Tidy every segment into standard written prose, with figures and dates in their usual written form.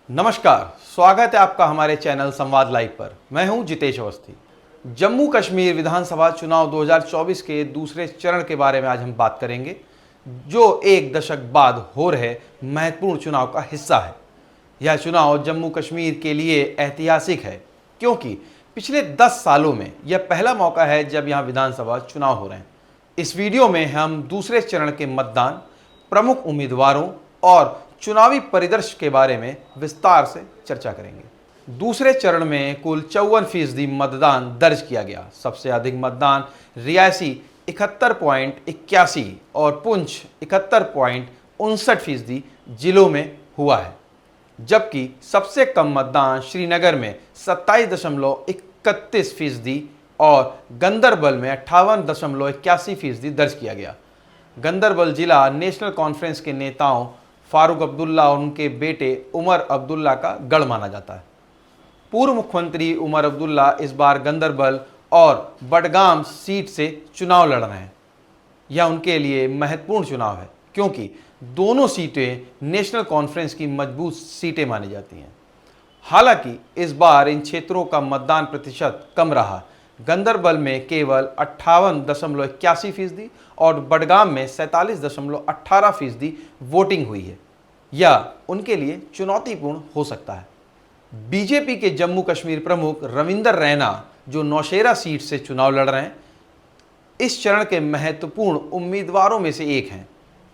नमस्कार, स्वागत है आपका हमारे चैनल संवाद लाइव पर। मैं हूं जितेश अवस्थी। जम्मू कश्मीर विधानसभा चुनाव 2024 के दूसरे चरण के बारे में आज हम बात करेंगे, जो एक दशक बाद हो रहे महत्वपूर्ण चुनाव का हिस्सा है। यह चुनाव जम्मू कश्मीर के लिए ऐतिहासिक है, क्योंकि पिछले 10 सालों में यह पहला मौका है जब यहां विधानसभा चुनाव हो रहे हैं। इस वीडियो में हम दूसरे चरण के मतदान, प्रमुख उम्मीदवारों और चुनावी परिदृश्य के बारे में विस्तार से चर्चा करेंगे। दूसरे चरण में कुल 54% मतदान दर्ज किया गया। सबसे अधिक मतदान रियासी 71.81 और पुंछ 71.59% जिलों में हुआ है, जबकि सबसे कम मतदान श्रीनगर में 27.31% और गंदरबल में 58.81% दर्ज किया गया। गंदरबल जिला नेशनल कॉन्फ्रेंस के नेताओं फारूक अब्दुल्ला और उनके बेटे उमर अब्दुल्ला का गढ़ माना जाता है। पूर्व मुख्यमंत्री उमर अब्दुल्ला इस बार गंदरबल और बडगाम सीट से चुनाव लड़ रहे हैं। यह उनके लिए महत्वपूर्ण चुनाव है, क्योंकि दोनों सीटें नेशनल कॉन्फ्रेंस की मजबूत सीटें मानी जाती हैं। हालांकि इस बार इन क्षेत्रों का मतदान प्रतिशत कम रहा। गंदरबल में केवल 58.81% और बडगाम में 47.18% वोटिंग हुई है। यह उनके लिए चुनौतीपूर्ण हो सकता है। बीजेपी के जम्मू कश्मीर प्रमुख रविंदर रैना, जो नौशेरा सीट से चुनाव लड़ रहे हैं, इस चरण के महत्वपूर्ण उम्मीदवारों में से एक हैं।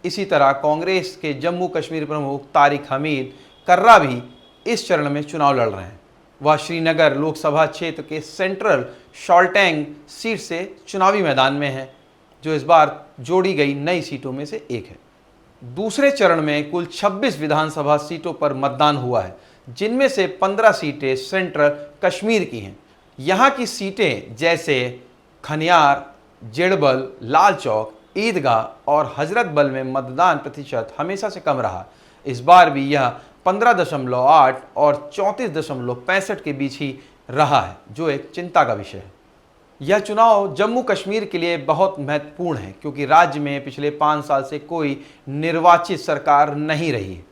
इसी तरह कांग्रेस के जम्मू कश्मीर प्रमुख तारिक हमीद कर्रा भी इस चरण में चुनाव लड़ रहे हैं। वह श्रीनगर लोकसभा क्षेत्र के सेंट्रल शॉल्टैंग सीट से चुनावी मैदान में है, जो इस बार जोड़ी गई नई सीटों में से एक है। दूसरे चरण में कुल 26 विधानसभा सीटों पर मतदान हुआ है, जिनमें से 15 सीटें सेंट्रल कश्मीर की हैं। यहाँ की सीटें जैसे खनियार, जेड़बल, लाल चौक, ईदगाह और हजरतबल में मतदान प्रतिशत हमेशा से कम रहा। इस बार भी यह 15.8 और 34.65 के बीच ही रहा है, जो एक चिंता का विषय है। यह चुनाव जम्मू कश्मीर के लिए बहुत महत्वपूर्ण है, क्योंकि राज्य में पिछले 5 साल से कोई निर्वाचित सरकार नहीं रही है।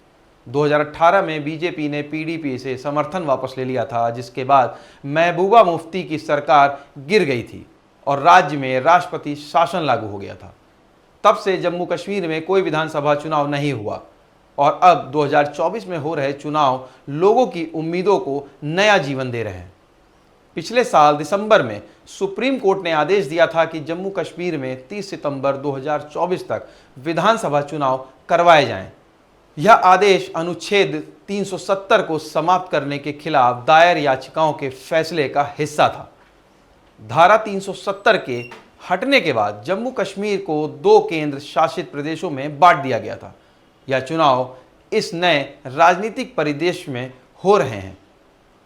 2018 में बीजेपी ने पीडीपी से समर्थन वापस ले लिया था, जिसके बाद महबूबा मुफ्ती की सरकार गिर गई थी और राज्य में राष्ट्रपति शासन लागू हो गया था। तब से जम्मू कश्मीर में कोई विधानसभा चुनाव नहीं हुआ और अब 2024 में हो रहे चुनाव लोगों की उम्मीदों को नया जीवन दे रहे हैं। पिछले साल दिसंबर में सुप्रीम कोर्ट ने आदेश दिया था कि जम्मू कश्मीर में 30 सितंबर 2024 तक विधानसभा चुनाव करवाए जाएं। यह आदेश अनुच्छेद 370 को समाप्त करने के खिलाफ दायर याचिकाओं के फैसले का हिस्सा था। धारा 370 के हटने के बाद जम्मू कश्मीर को 2 केंद्र शासित प्रदेशों में बांट दिया गया था। यह चुनाव इस नए राजनीतिक परिदृश्य में हो रहे हैं।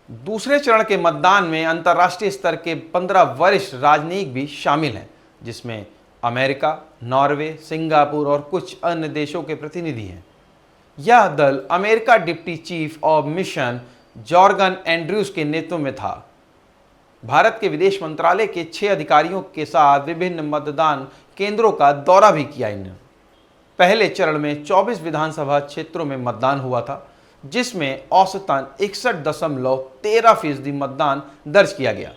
दूसरे चरण के मतदान में अंतर्राष्ट्रीय स्तर के 15 वरिष्ठ राजनयिक भी शामिल हैं, जिसमें अमेरिका, नॉर्वे, सिंगापुर और कुछ अन्य देशों के प्रतिनिधि हैं। यह दल America deputy chief of mission jargon Andrews के नेतृत्व में था। भारत के विदेश मंत्रालय के 6 अधिकारियों के साथ विभिन्न मतदान केंद्रों का दौरा भी किया इन्होंने। पहले चरण में 24 विधानसभा क्षेत्रों में मतदान हुआ था, जिसमें औसतन 61.13% मतदान दर्ज किया गया।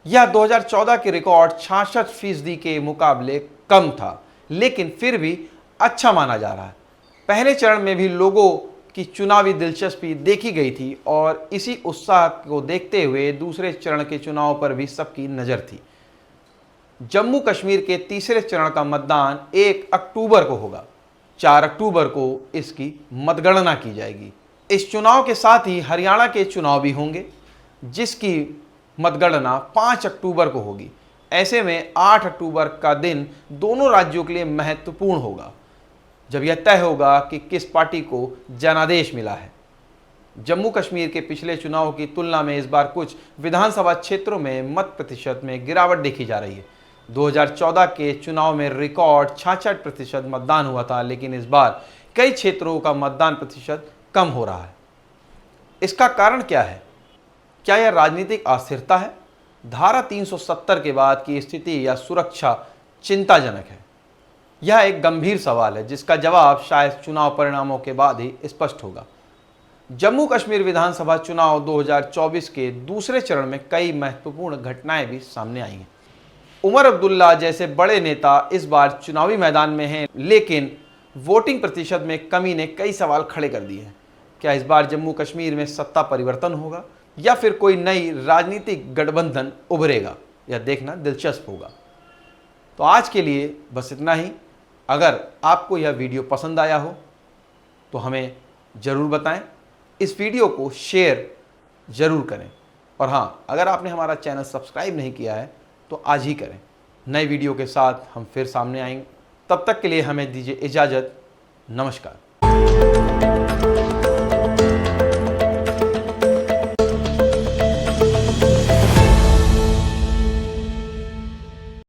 यह 2014 के रिकॉर्ड 66% के मुकाबले कम था, लेकिन फिर भी अच्छा माना जा रहा है। पहले चरण में भी लोगों की चुनावी दिलचस्पी देखी गई थी और इसी उत्साह को देखते हुए दूसरे चरण के चुनाव पर भी सबकी नज़र थी। जम्मू कश्मीर के तीसरे चरण का मतदान 1 अक्टूबर को होगा। 4 अक्टूबर को इसकी मतगणना की जाएगी। इस चुनाव के साथ ही हरियाणा के चुनाव भी होंगे, जिसकी मतगणना 5 अक्टूबर को होगी। ऐसे में 8 अक्टूबर का दिन दोनों राज्यों के लिए महत्वपूर्ण होगा, जब यह तय होगा कि किस पार्टी को जनादेश मिला है। जम्मू कश्मीर के पिछले चुनाव की तुलना में इस बार कुछ विधानसभा क्षेत्रों में मत प्रतिशत में गिरावट देखी जा रही है। 2014 के चुनाव में रिकॉर्ड 66% मतदान हुआ था, लेकिन इस बार कई क्षेत्रों का मतदान प्रतिशत कम हो रहा है। इसका कारण क्या है? क्या यह राजनीतिक अस्थिरता है? धारा 370 के बाद की स्थिति या सुरक्षा चिंताजनक है? यह एक गंभीर सवाल है, जिसका जवाब शायद चुनाव परिणामों के बाद ही स्पष्ट होगा। जम्मू कश्मीर विधानसभा चुनाव 2024 के दूसरे चरण में कई महत्वपूर्ण घटनाएं भी सामने आई हैं। उमर अब्दुल्ला जैसे बड़े नेता इस बार चुनावी मैदान में हैं, लेकिन वोटिंग प्रतिशत में कमी ने कई सवाल खड़े कर दिए हैं। क्या इस बार जम्मू कश्मीर में सत्ता परिवर्तन होगा या फिर कोई नई राजनीतिक गठबंधन उभरेगा, यह देखना दिलचस्प होगा। तो आज के लिए बस इतना ही। अगर आपको यह वीडियो पसंद आया हो तो हमें ज़रूर बताएं, इस वीडियो को शेयर ज़रूर करें, और हाँ, अगर आपने हमारा चैनल सब्सक्राइब नहीं किया है तो आज ही करें। नए वीडियो के साथ हम फिर सामने आएंगे, तब तक के लिए हमें दीजिए इजाज़त। नमस्कार।